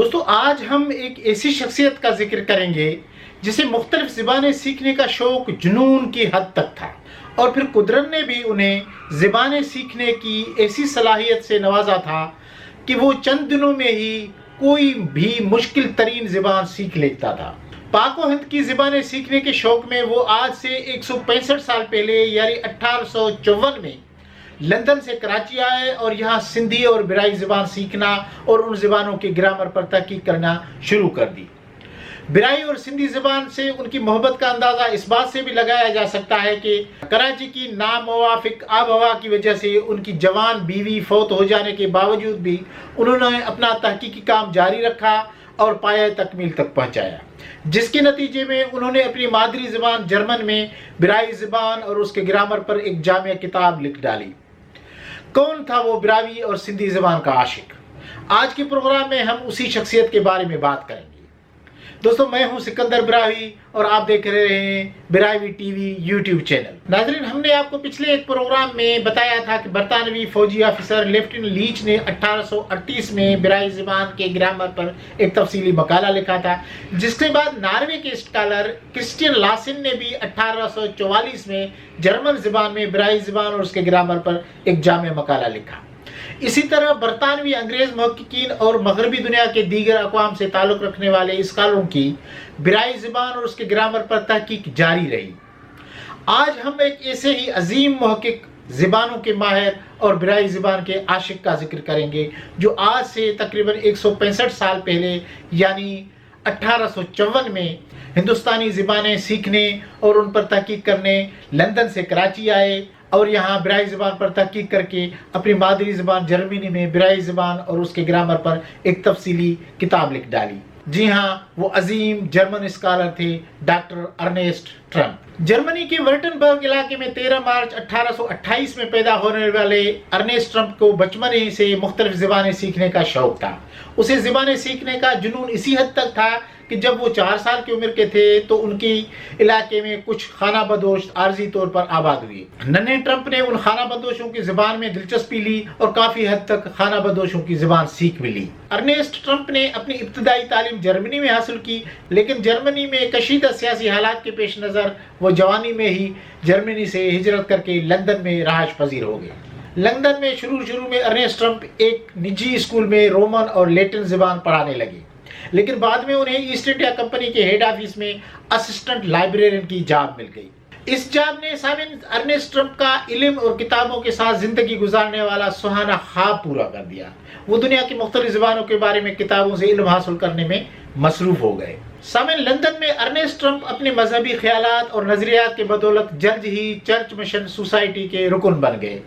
دوستو آج ہم ایک ایسی شخصیت کا ذکر کریں گے جسے مختلف زبانیں سیکھنے کا شوق جنون کی حد تک تھا، اور پھر قدرت نے بھی انہیں زبانیں سیکھنے کی ایسی صلاحیت سے نوازا تھا کہ وہ چند دنوں میں ہی کوئی بھی مشکل ترین زبان سیکھ لیتا تھا۔ پاک و ہند کی زبانیں سیکھنے کے شوق میں وہ آج سے 165 سال پہلے یعنی 1854 میں لندن سے کراچی آئے اور یہاں سندھی اور برائی زبان سیکھنا اور ان زبانوں کے گرامر پر تحقیق کرنا شروع کر دی۔ برائی اور سندھی زبان سے ان کی محبت کا اندازہ اس بات سے بھی لگایا جا سکتا ہے کہ کراچی کی ناموافق آب و ہوا کی وجہ سے ان کی جوان بیوی فوت ہو جانے کے باوجود بھی انہوں نے اپنا تحقیقی کام جاری رکھا اور پایہ تکمیل تک پہنچایا، جس کے نتیجے میں انہوں نے اپنی مادری زبان جرمن میں برائی زبان اور اس کے گرامر پر ایک جامع کتاب لکھ ڈالی۔ کون تھا وہ براوی اور سندھی زبان کا عاشق؟ آج کے پروگرام میں ہم اسی شخصیت کے بارے میں بات کریں گے۔ دوستو میں ہوں سکندر براوی اور آپ دیکھ رہے ہیں Brahui T V YouTube channel. ناظرین، ہم نے آپ کو پچھلے ایک پروگرام میں بتایا تھا کہ برطانوی فوجی آفیسر لیفٹیننٹ لیچ نے 1838 میں برائی زبان کے گرامر پر ایک تفصیلی مقالہ لکھا تھا، جس کے بعد ناروے کے اسکالر کرسٹین لاسن نے بھی 1844 میں جرمن زبان میں برائی زبان اور اس کے گرامر پر ایک جامع مقالہ لکھا۔ اسی طرح برطانوی انگریز محققین اور مغربی دنیا کے دیگر اقوام سے تعلق رکھنے والے اسکالروں کی برائی زبان اور اس کے گرامر پر تحقیق جاری رہی۔ آج ہم ایک ایسے ہی عظیم محقق، زبانوں کے ماہر اور برائی زبان کے عاشق کا ذکر کریں گے جو آج سے تقریباً 165 سال پہلے یعنی 1854 میں ہندوستانی زبانیں سیکھنے اور ان پر تحقیق کرنے لندن سے کراچی آئے اور یہاں برائی زبان پر تحقیق کر کے اپنی مادری زبان جرمنی میں برائی زبان اور اس کے گرامر پر ایک تفصیلی کتاب لکھ ڈالی۔ جی ہاں، وہ عظیم جرمن اسکالر تھے ڈاکٹر ارنسٹ ٹرمپ۔ جرمنی کے ورٹنبرگ علاقے میں 13 مارچ 1828 میں پیدا ہونے والے ارنسٹ ٹرمپ کو بچپن ہی سے مختلف زبانیں سیکھنے کا شوق تھا۔ اسے زبانیں سیکھنے کا جنون اسی حد تک تھا کہ جب وہ 4 سال کی عمر کے تھے تو ان کی علاقے میں کچھ خانہ بدوش عارضی طور پر آباد ہوئے۔ ننھے ٹرمپ نے ان خانہ بدوشوں کی زبان میں دلچسپی لی اور کافی حد تک خانہ بدوشوں کی زبان سیکھ بھی لی۔ ارنسٹ ٹرمپ نے اپنی ابتدائی تعلیم جرمنی میں حاصل کی، لیکن جرمنی میں کشیدہ سیاسی حالات کے پیش نظر وہ جوانی میں ہی جرمنی سے ہجرت کر کے لندن میں رہائش پذیر ہو گئے۔ لندن میں شروع میں ارنسٹ ٹرمپ ایک نجی اسکول میں رومن اور لیٹن زبان پڑھانے لگے، لیکن بعد میں انہیں ایسٹ انڈیا کمپنی کے ہیڈ آفس میں اسسٹنٹ لائبریرین کی جاب مل گئی۔ اس جاب نے سامعین ارنسٹ ٹرمپ کا علم اور کتابوں کے ساتھ زندگی گزارنے والا سہانا خواب پورا کر دیا۔ وہ دنیا کی مختلف زبانوں کے بارے میں کتابوں سے علم حاصل کرنے میں مصروف ہو گئے۔ سامعین، لندن میں ارنسٹ ٹرمپ اپنے مذہبی خیالات اور نظریات کے بدولت جلد ہی چرچ مشن سوسائٹی کے رکن بن گئے۔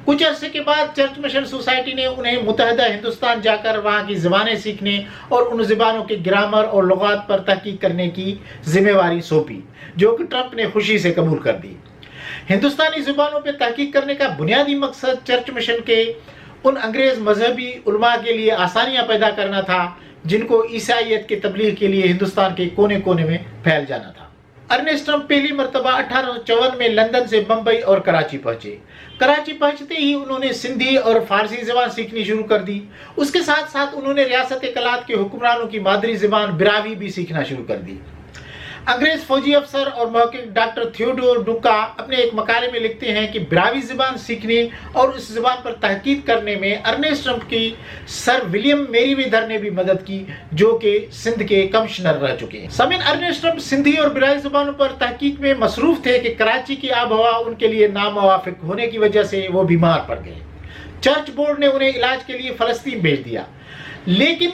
کچھ عرصے کے بعد چرچ مشن سوسائٹی نے انہیں متحدہ ہندوستان جا کر وہاں کی زبانیں سیکھنے اور ان زبانوں کے گرامر اور لغات پر تحقیق کرنے کی ذمہ داری سونپی، جو کہ ٹرمپ نے خوشی سے قبول کر دی۔ ہندوستانی زبانوں پر تحقیق کرنے کا بنیادی مقصد چرچ مشن کے ان انگریز مذہبی علماء کے لیے آسانیاں پیدا کرنا تھا جن کو عیسائیت کے تبلیغ کے لیے ہندوستان کے کونے کونے میں پھیل جانا تھا۔ ارنسٹ ٹرمپ پہلی مرتبہ 1854 میں لندن سے بمبئی اور کراچی پہنچے۔ کراچی پہنچتے ہی انہوں نے سندھی اور فارسی زبان سیکھنی شروع کر دی۔ اس کے ساتھ ساتھ انہوں نے ریاست کلات کے حکمرانوں کی مادری زبان براوی بھی سیکھنا شروع کر دی۔ انگریز فوجی افسر اور محقق ڈاکٹر تھیوڈور ڈوکا اپنے ایک مقالے میں لکھتے ہیں کہ براوی زبان سیکھنے اور اس زبان پر تحقیق کرنے میں ارنسٹ ٹرمپ کی سر ولیم میری ویدر نے بھی مدد کی، جو کہ سندھ کے کمشنر رہ چکے ہیں۔ سامعین، ارنسٹ ٹرمپ سندھی اور برائی زبانوں پر تحقیق میں مصروف تھے کہ کراچی کی آب و ہوا ان کے لیے ناموافق ہونے کی وجہ سے وہ بیمار پڑ گئے۔ چرچ بورڈ نے انہیں علاج کے لیے فلسطین بھیج دیا، لیکن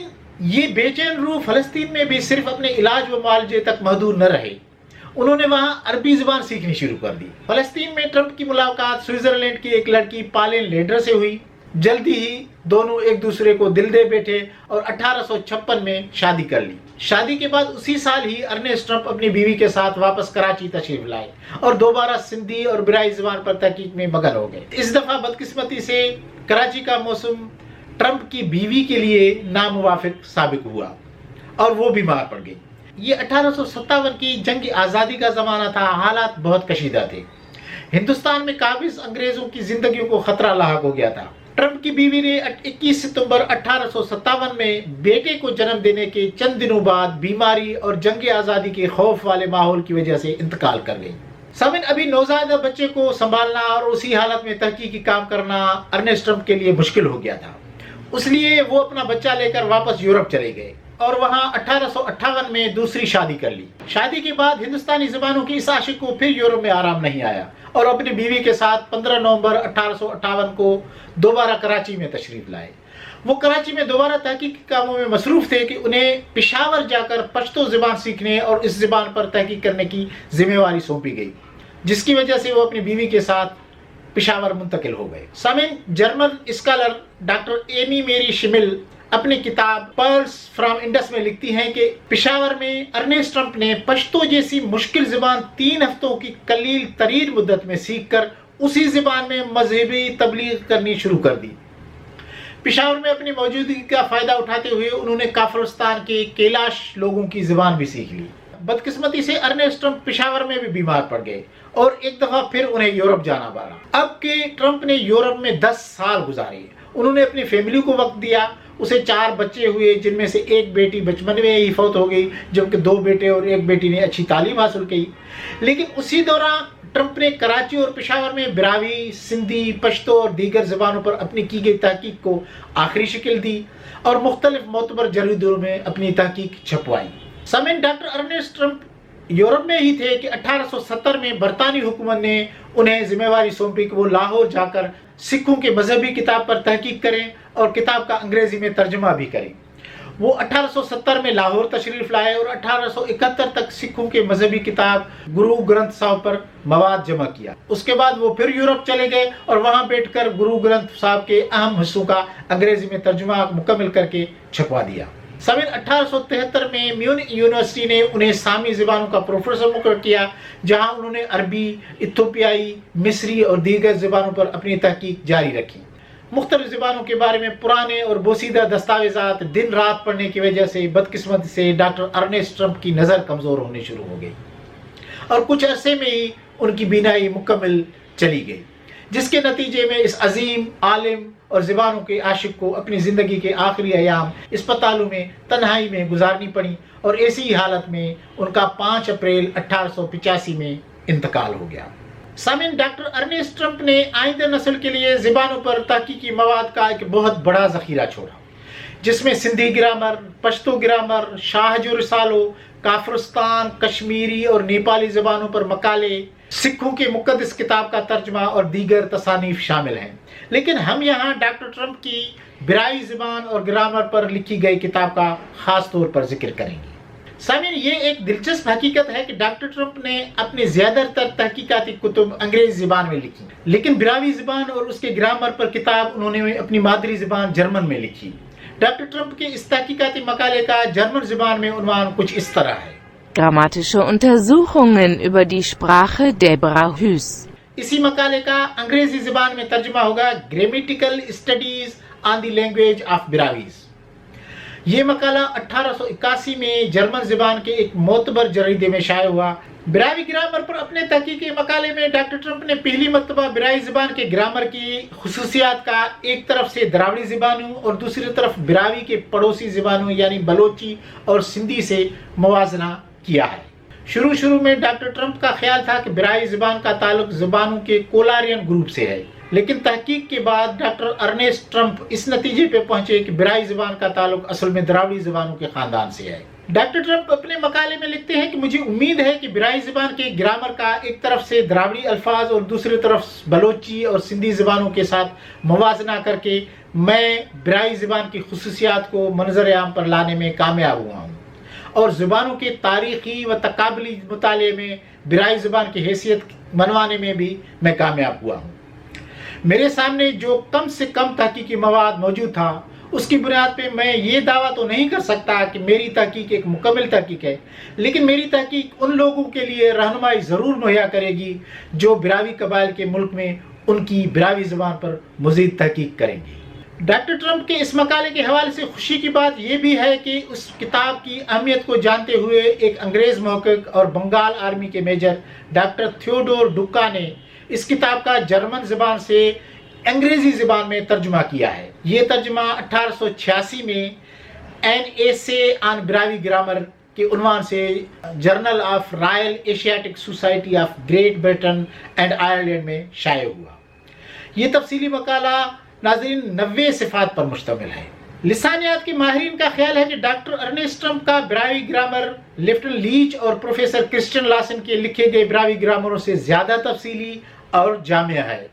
یہ بے چین روح فلسطین میں بھی صرف اپنے علاج و معالجے تک محدود نہ رہے، انہوں نے وہاں عربی زبان سیکھنی شروع کر دی۔ فلسطین میں ٹرمپ کی ملاقات سوئٹزرلینڈ کی ایک لڑکی پالین لیڈر سے ہوئی۔ جلدی ہی دونوں ایک دوسرے کو دل دے بیٹھے اور 1856 میں شادی کر لی۔ شادی کے بعد اسی سال ہی ارنسٹ ٹرمپ اپنی بیوی کے ساتھ واپس کراچی تشریف لائے اور دوبارہ سندھی اور برائی زبان پر تحقیق میں مگن ہو گئے۔ اس دفعہ بدقسمتی سے کراچی کا موسم ٹرمپ کی بیوی کے لیے ناموافق ثابت ہوا اور وہ بیمار پڑ گئی۔ یہ 1857 کی جنگ آزادی کا زمانہ تھا، حالات بہت کشیدہ تھے۔ ہندوستان میں قابض انگریزوں کی زندگیوں کو خطرہ لاحق ہو گیا تھا۔ ٹرمپ کی بیوی نے 21 ستمبر 1857 میں بیٹے کو جنم دینے کے چند دنوں بعد بیماری اور جنگ آزادی کے خوف والے ماحول کی وجہ سے انتقال کر گئی۔ سامعین، ابھی نوزائیدہ بچے کو سنبھالنا اور اسی حالت میں تحقیقی کام کرنا ارنسٹ ٹرمپ کے لیے مشکل ہو گیا تھا۔ اس لیے وہ اپنا بچہ لے کر واپس یورپ چلے گئے اور وہاں 1858 میں دوسری شادی کر لی۔ شادی کے بعد ہندوستانی زبانوں کی اس عاشق کو پھر یورپ میں آرام نہیں آیا اور اپنی بیوی کے ساتھ 15 نومبر 1858 کو دوبارہ کراچی میں تشریف لائے۔ وہ کراچی میں دوبارہ تحقیقی کاموں میں مصروف تھے کہ انہیں پشاور جا کر پشتو زبان سیکھنے اور اس زبان پر تحقیق کرنے کی ذمہ داری سونپی گئی، جس کی وجہ سے وہ اپنی بیوی کے ساتھ پشاور منتقل ہو گئے۔ سامعین، جرمن اسکالر ڈاکٹر ایمی میری شمل اپنی کتاب پرلز فرام انڈس میں لکھتی ہیں کہ پشاور میں ارنسٹ ٹرمپ نے پشتو جیسی مشکل زبان 3 ہفتوں کی قلیل ترین مدت میں سیکھ کر اسی زبان میں مذہبی تبلیغ کرنی شروع کر دی۔ پشاور میں اپنی موجودگی کا فائدہ اٹھاتے ہوئے انہوں نے کافرستان کے کیلاش لوگوں کی زبان بھی سیکھ لی۔ بدقسمتی سے ارنسٹ ٹرمپ پشاور میں بھی بیمار پڑ گئے اور ایک دفعہ پھر انہیں یورپ جانا پڑا۔ اب کہ ٹرمپ نے یورپ میں 10 سال گزارے، انہوں نے اپنی فیملی کو وقت دیا۔ اسے 4 بچے ہوئے، جن میں سے ایک بیٹی بچپن میں ہی فوت ہو گئی، جبکہ 2 بیٹے اور ایک بیٹی نے اچھی تعلیم حاصل کی۔ لیکن اسی دوران ٹرمپ نے کراچی اور پشاور میں براوی، سندھی، پشتو اور دیگر زبانوں پر اپنی کی گئی تحقیق کو آخری شکل دی اور مختلف معتبر جریدوں میں اپنی تحقیق چھپوائی۔ سامعین، ڈاکٹر ارنسٹ ٹرمپ یورپ میں ہی تھے کہ 1870 میں برطانوی حکومت نے انہیں ذمہ داری سونپی کہ وہ لاہور جا کر سکھوں کے مذہبی کتاب پر تحقیق کریں اور کتاب کا انگریزی میں ترجمہ بھی کریں۔ وہ 1870 میں لاہور تشریف لائے اور 1871 تک سکھوں کے مذہبی کتاب گرو گرنتھ صاحب پر مواد جمع کیا۔ اس کے بعد وہ پھر یورپ چلے گئے اور وہاں بیٹھ کر گرو گرنتھ صاحب کے اہم حصوں کا انگریزی میں ترجمہ مکمل کر کے چھپوا دیا۔ سامعین، 1873 میں میونخ یونیورسٹی نے انہیں سامی زبانوں کا پروفیسر مقرر کیا، جہاں انہوں نے عربی، ایتھوپیائی، مصری اور دیگر زبانوں پر اپنی تحقیق جاری رکھی۔ مختلف زبانوں کے بارے میں پرانے اور بوسیدہ دستاویزات دن رات پڑھنے کی وجہ سے بدقسمتی سے ڈاکٹر ارنسٹ ٹرمپ کی نظر کمزور ہونی شروع ہو گئی اور کچھ عرصے میں ہی ان کی بینائی مکمل چلی گئی، جس کے نتیجے میں اس عظیم عالم اور زبانوں کے عاشق کو اپنی زندگی کے آخری ایام اسپتالوں میں تنہائی میں گزارنی پڑی اور ایسی ہی حالت میں ان کا 5 اپریل 1885 میں انتقال ہو گیا۔ سامعین، ڈاکٹر ارنسٹ ٹرمپ نے آئندہ نسل کے لیے زبانوں پر تحقیقی مواد کا ایک بہت بڑا ذخیرہ چھوڑا، جس میں سندھی گرامر، پشتو گرامر، شاہجو رسالو، کافرستان، کشمیری اور نیپالی زبانوں پر مقالے، سکھوں کے مقدس کتاب کا ترجمہ اور دیگر تصانیف شامل ہیں۔ لیکن ہم یہاں ڈاکٹر ٹرمپ کی برائی زبان اور گرامر پر لکھی گئی کتاب کا خاص طور پر ذکر کریں گے۔ سامعین، یہ ایک دلچسپ حقیقت ہے کہ ڈاکٹر ٹرمپ نے اپنی زیادہ تر تحقیقاتی کتب انگریزی زبان میں لکھی، لیکن براوی زبان اور اس کے گرامر پر کتاب انہوں نے اپنی مادری زبان جرمن میں لکھی۔ ڈاکٹر ٹرمپ کے اس تحقیقاتی مقالے کا جرمن زبان میں عنوان کچھ اس طرح ہے: Grammatische Untersuchungen über die Sprache der Brahus. اسی مقالے کا انگریزی زبان میں ترجمہ ہوگا grammatical studies on the language of Brahuis. یہ مقالہ 1881 میں جرمن زبان کے ایک معتبر جریدے میں شائع ہوا۔ براوی گرامر پر اپنے تحقیقی مقالے میں ڈاکٹر ٹرمپ نے پہلی مرتبہ برائی زبان کے گرامر کی خصوصیات کا ایک طرف سے دراوڑی زبانوں اور دوسری طرف براوی کے پڑوسی زبانوں یعنی بلوچی اور سندھی سے موازنہ کیا ہے۔ شروع میں ڈاکٹر ٹرمپ کا خیال تھا کہ برائی زبان کا تعلق زبانوں کے کولارین گروپ سے ہے، لیکن تحقیق کے بعد ڈاکٹر ارنسٹ ٹرمپ اس نتیجے پہ پہنچے کہ برائی زبان کا تعلق اصل میں دراوڑی زبانوں کے خاندان سے ہے۔ ڈاکٹر ٹرمپ اپنے مقالے میں لکھتے ہیں کہ مجھے امید ہے کہ برائی زبان کے گرامر کا ایک طرف سے دراوڑی الفاظ اور دوسری طرف بلوچی اور سندھی زبانوں کے ساتھ موازنہ کر کے میں برائی زبان کی خصوصیات کو منظر عام پر لانے میں کامیاب ہوا ہوں اور زبانوں کے تاریخی و تقابلی مطالعے میں برائی زبان کی حیثیت منوانے میں بھی میں کامیاب ہوا ہوں۔ میرے سامنے جو کم سے کم تحقیقی مواد موجود تھا، اس کی بنیاد پہ میں یہ دعویٰ تو نہیں کر سکتا کہ میری تحقیق ایک مکمل تحقیق ہے، لیکن میری تحقیق ان لوگوں کے لیے رہنمائی ضرور مہیا کرے گی جو براوی قبائل کے ملک میں ان کی براوی زبان پر مزید تحقیق کریں گے۔ ڈاکٹر ٹرمپ کے اس مقالے کے حوالے سے خوشی کی بات یہ بھی ہے کہ اس کتاب کی اہمیت کو جانتے ہوئے ایک انگریز محقق اور بنگال آرمی کے میجر ڈاکٹر تھیوڈور ڈکا نے اس کتاب کا جرمن زبان سے انگریزی زبان میں ترجمہ کیا ہے۔ یہ ترجمہ 1886 میں این ایسے آن براوی گرامر کے عنوان سے Journal of Royal Asiatic Society of Great Britain and Ireland میں شائع ہوا۔ یہ تفصیلی مقالہ ناظرین 90 صفحات پر مشتمل ہے۔ لسانیات کے ماہرین کا خیال ہے کہ ڈاکٹر ارنسٹرم کا براوی گرامر لیفٹن لیچ اور پروفیسر کرسٹن لاسن کے لکھے گئے براوی گرامروں سے زیادہ تفصیلی اور جامع ہے۔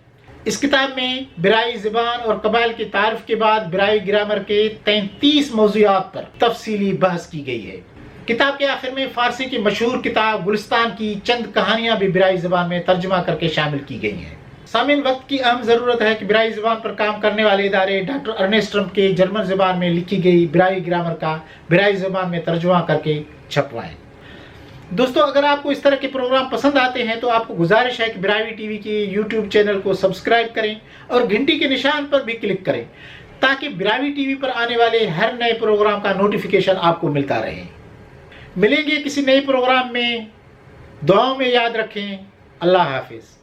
اس کتاب میں براوی زبان اور قبائل کے تعارف کے بعد براوی گرامر کے 33 موضوعات پر تفصیلی بحث کی گئی ہے۔ کتاب کے آخر میں فارسی کی مشہور کتاب گلستان کی چند کہانیاں بھی براوی زبان میں ترجمہ کر کے شامل کی گئی ہیں۔ سامعین، وقت کی اہم ضرورت ہے کہ براوی زبان پر کام کرنے والے ادارے ڈاکٹر ارنسٹرم کے جرمن زبان میں لکھی گئی براوی گرامر کا براوی زبان میں ترجمہ کر کے چھپوائیں۔ دوستو، اگر آپ کو اس طرح کے پروگرام پسند آتے ہیں تو آپ کو گزارش ہے کہ براوی ٹی وی کے یوٹیوب چینل کو سبسکرائب کریں اور گھنٹی کے نشان پر بھی کلک کریں تاکہ براوی ٹی وی پر آنے والے ہر نئے پروگرام کا نوٹیفیکیشن آپ کو ملتا رہے۔ ملیں گے کسی نئے پروگرام میں، دعاؤں میں یاد رکھیں۔ اللہ حافظ۔